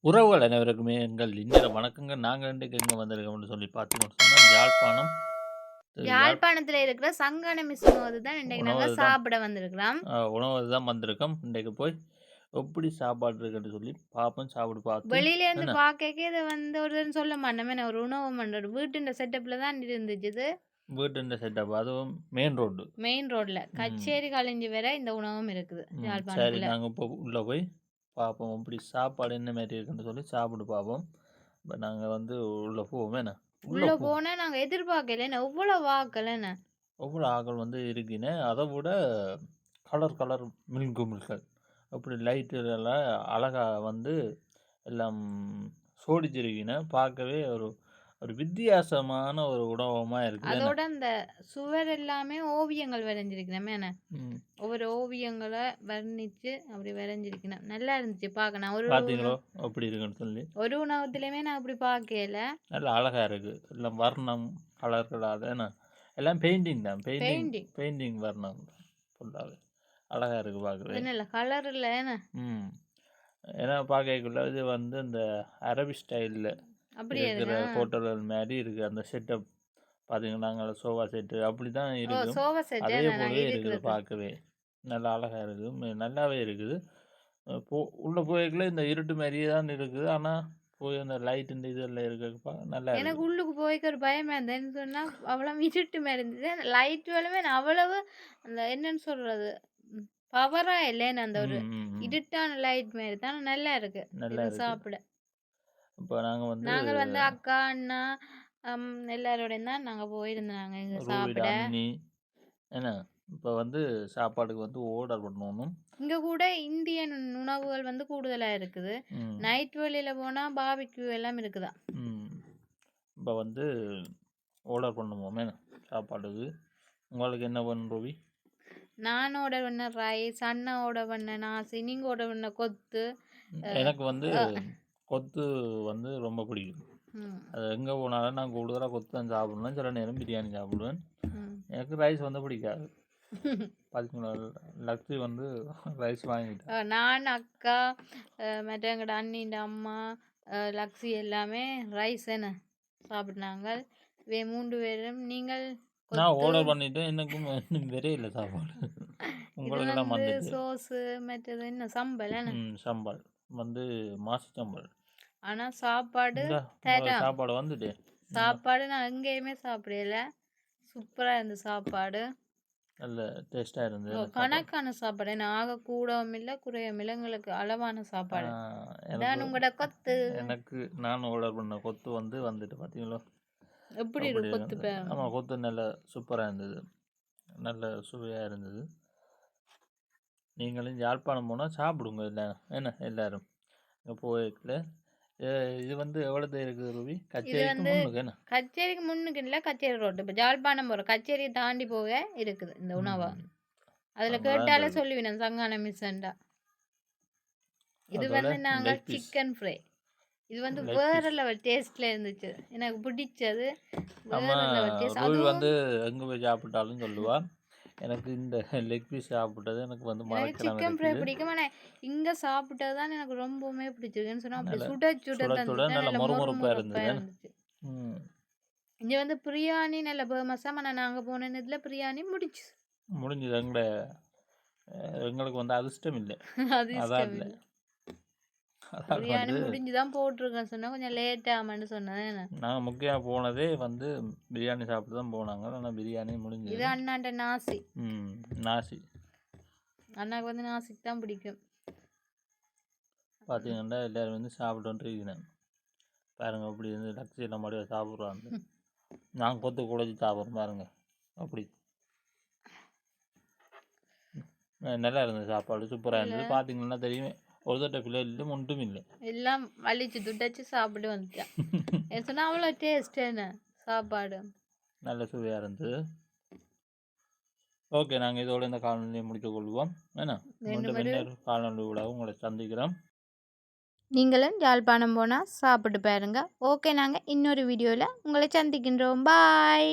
உறவுகள் அனைவருக்குமே எங்கள் இனிய வணக்கங்க. நாங்க இன்றைக்கு எங்க வந்திருக்கோம்னு சொல்லி பார்த்தீங்கன்னு சொன்னா, யாழ்ப்பாணம். யாழ் யாழ்ப்பாணத்துல இருக்கிற சங்கான மிஸ் உணவு தான் இன்றைக்கு நாங்க உணவு தான் சாப்பிட வந்திருக்கிறோம். உணவு தான் வந்திருக்கோம். இன்றைக்கு போய் எப்படி சாப்பாடு இருக்குன்னு சொல்லி பார்ப்போம். சாப்பிட்டு பார்த்து வெளியிலேருந்து என்ன பார்க்கவே இதை வந்து ஒரு சொல்ல மாட்டோமே, ஒரு உணவு மண்டபம் வீட்டுன்ற செட்டப்ல தான் இருந்துச்சு. இது வீட்டு செட்டப், அதுவும் மெயின் ரோடு. மெயின் ரோட்ல ம் கச்சேரி கலைஞ்சி வர இந்த உணவும் இருக்குது ம் சரி, யாழ்ப்பாணத்துல. நாங்கள் இப்போ உள்ளே போய் பார்ப்போம். எப்படி சாப்பாடு என்ன மாதிரி இருக்குன்னு சொல்லி சாப்பிட்டு பார்ப்போம். இப்போ நாங்கள் வந்து உள்ளே போவோம். என்ன உள்ளே உள்ள போவோம். போனா நாங்க எதிர்பார்க்கல, எவ்வளவு வாக்கலன்னு. ஒவ்வொரு ஆக்கள் வந்து இருக்குன்னு அதை விட கலர் கலர் மில்குமிழ்கள் அப்படி லைட்டுலாம் அழகாக வந்து எல்லாம் சோடிச்சிருக்கின. பார்க்கவே ஒரு ஒரு வித்தியாசமான ஒரு உணவமாக இருக்குது. என்ன அதோட அந்த சுவர் எல்லாமே ஓவியங்கள் வரைஞ்சிருக்கிறோமே என்ன, ம் ஒவ்வொரு ஓவியங்களை வர்ணிச்சு அப்படி வரைஞ்சிருக்கணும். நல்லா இருந்துச்சு பார்க்க. நான் பார்த்தீங்களோ அப்படி இருக்குன்னு சொல்லி ஒரு உணவத்திலையுமே நான் அப்படி பார்க்கல. நல்லா அழகாக இருக்குது. எல்லாம் வர்ணம் கலர்களாக என்ன எல்லாம் பெயிண்டிங் தான். பெயிண்டிங் பெயிண்டிங் பெயிண்டிங் வர்ணம் ஃபுல்லாகவே அழகாக இருக்குது பார்க்கவே. என்ன கலர் இல்ல என்ன ம் ஏன்னா பார்க்கக்குள்ள இது வந்து இந்த அரபி ஸ்டைலில் அப்படியே இருக்கிற ஹோட்டல்கள் மாதிரி இருக்குது. அந்த செட்டப் பார்த்தீங்கன்னா அங்கே சோஃபா செட்டு அப்படி தான் இருக்கும். சோஃபா செட் அதே போலவே இருக்குது பார்க்கவே. நல்லா அழகாக இருக்குது. நல்லாவே இருக்குது. உள்ளே போய்க்குள்ள இந்த இருட்டு மாதிரியே தான் இருக்குது. ஆனால் போய் அந்த லைட் இந்த இதெல்லாம் இருக்கப்பா நல்லா எனக்கு இருக்குது. உள்ளுக்கு போய்க்க ஒரு பயமா இருந்தேன்னு சொன்னா அவ்வளவு இருட்டு மாதிரி இருந்தது. லைட் வேலுமே அவ்வளவு அந்த என்னன்னு சொல்றது பவரா இல்லைன்னு அந்த ஒரு ம் ம் ம் இருட்டான லைட் மாதிரி தான் நல்லா இருக்கு நல்லா இது இருக்குது. சாப்பிட. இப்போ நாங்கள் நாங்கள் வந்து அக்கா அண்ணா எல்லாரோடையும் தான் நாங்க போயிருந்தாங்க இங்க ரூபி சாப்பிட. அண்ணி என்ன இப்போ வந்து சாப்பாடுக்கு வந்து ஆர்டர் பண்ணணும். இங்க கூட இந்தியன் உணவுகள் வந்து கூடுதலா இருக்குது. ம் நைட் வேளையில போனா பாபிக்யூ எல்லாம் இருக்குதா. ம் இப்போ வந்து ஆர்டர் பண்ணுவோமே சாப்பாடுக்கு. உங்களுக்கு என்ன வேணும் ரூபி? நான் ஆர்டர் பண்ண ரைஸ், அண்ணா ஆர்டர் பண்ண நாசி, நீங்க ஆர்டர் பண்ண கொத்து. எனக்கு வந்து கொத்து வந்து ரொம்ப பிடிக்கும். ம், அது எங்கே போனாலும் நான் கூடுதலாக கொத்து தான் சாப்பிடுவேன். சில நேரம் பிரியாணி சாப்பிடுவேன். ம். எனக்கு ரைஸ் வந்து பிடிக்காது. பார்த்தீங்களா, லக்ஸி வந்து ரைஸ் வாங்கிட்டேன். நான் அக்கா மற்ற எங்கட அண்ணின்ற அம்மா லக்ஸி எல்லாமே ரைஸ் என்ன சாப்பிட்னாங்க. 3 பேரும். நீங்கள் நான் கொத்து. ஆர்டர் பண்ணிவிட்டேன். எனக்கும் இன்னும் வெறே இல்லை சாப்பாடு. இது உங்களுக்கெல்லாம் வந்து வந்துட்டு சோஸு மற்றது என்ன சம்பல் என்ன. சாம்பார் வந்து மாசி சாம்பார். ஆனால் சாப்பாடு இந்த தரம். சாப்பாடு வந்துட்டு சாப்பாடு நான் எங்கேயுமே சாப்பிடல. சூப்பராக இருந்த சாப்பாடு. நல்ல டேஸ்ட்டாக இருந்தது. கணக்கான சாப்பாடு ஆக கூடவும் இல்லை குறையவும் இல்லை. எங்களுக்கு அளவான சாப்பாடு. இதான் உங்களோட கொத்து. எனக்கு நான் ஆர்டர் பண்ண கொத்து வந்து வந்துட்டு பார்த்தீங்களா எப்படி இருக்கு கொத்து பேர்? ஆமாம், கொத்து நல்ல சூப்பராக இருந்தது. நல்ல சுவையாக இருந்தது. நீங்களும் யாழ்ப்பாணம் போனால் சாப்பிடுங்க. இல்லை என்ன எல்லாரும் இங்கே போய்க்கல. இது வந்து எவ்வளோது இருக்குது ரூபி? இது கச்சேரிக்கு வந்து முன்னுக்கு என்ன கச்சேரிக்கு முன்னுக்கு இல்லை, கச்சேரி ரோட்டு. இப்போ ஜாழ்ப்பாணம் போகிற கச்சேரியை தாண்டி போக இருக்குது இந்த உணவை. அதில் கேட்டாலே சொல்லுவேன் சங்கான மிஸ்ஸண்டா. இது வந்து நாங்கள் சிக்கன் ஃப்ரை. இது வந்து வேற லெவல் டேஸ்ட்ல இருந்துச்சு. எனக்கு பிடிச்சது வேற லெவல் டேஸ்ட். ரூபி வந்து எங்கே போய் சாப்பிட்டாலும் சொல்லுவா, எனக்கு இந்த லெக் பீஸ் சாப்பிட்டது எனக்கு வந்து சிக்கன் ஃப்ரை பிடிக்கும். ஆனால் இங்கே சாப்பிட்டது தான் எனக்கு ரொம்பவுமே பிடிச்சிருக்குன்னு சொன்னால் அப்படி சுட சுட நல்ல மொறுமொறுப்பாக இருந்துச்சு. இங்கே வந்து பிரியாணி நல்ல ஃபேமஸாக. ஆனால் நாங்கள் போன இதில் பிரியாணி முடிஞ்சது. எங்களுக்கு வந்து அதிர்ஷ்டம் இல்லை. அது இஷ்டம் இல்லை. பிரியாணி முடிஞ்சுதான் போட்டிருக்கேன் சொன்னா கொஞ்சம் லேட் ஆமான்னு சொன்னேன். நாங்கள் முக்கியமாக போனதே வந்து பிரியாணி சாப்பிட்டு தான் போனாங்க. ஆனால் பிரியாணி முடிஞ்சது. இது அண்ணாண்ட நாசி. நாசி அண்ணாக்கு வந்து நாசிக்கு தான் பிடிக்கும். பார்த்தீங்கன்னா எல்லோரும் வந்து சாப்பிட்டு இருக்கேன். பாருங்க அப்படி வந்து லக்ஸி எல்லாம் மாதிரியே சாப்பிட்றாங்க. நாங்கள் கொத்து குழச்சி சாப்பிட்றோம் பாருங்க. அப்படி நல்லா இருந்தது. சாப்பாடு சூப்பராக இருந்தது. பார்த்தீங்கன்னா தெரியுமே, ஒரு தட்டை பிள்ளைகளும் ஒன்றும் இல்லை. எல்லாம் வலிச்சு துட்டச்சு சாப்பிட்டு வந்துட்டேன் சொன்னா அவ்வளோ டேஸ்ட் என்ன சாப்பாடு. நல்ல சுவையாக இருந்தது. ஓகே, நாங்கள் இதோட இந்த காலநிலையை முடித்துக் கொள்வோம். ஏன்னா காலநிலை கூட உங்களை சந்திக்கிறோம். நீங்களும் யாழ்ப்பாணம் போனால் சாப்பிட்டு பாருங்க. ஓகே, நாங்கள் இன்னொரு வீடியோவில் உங்களை சந்திக்கின்றோம். பாய்.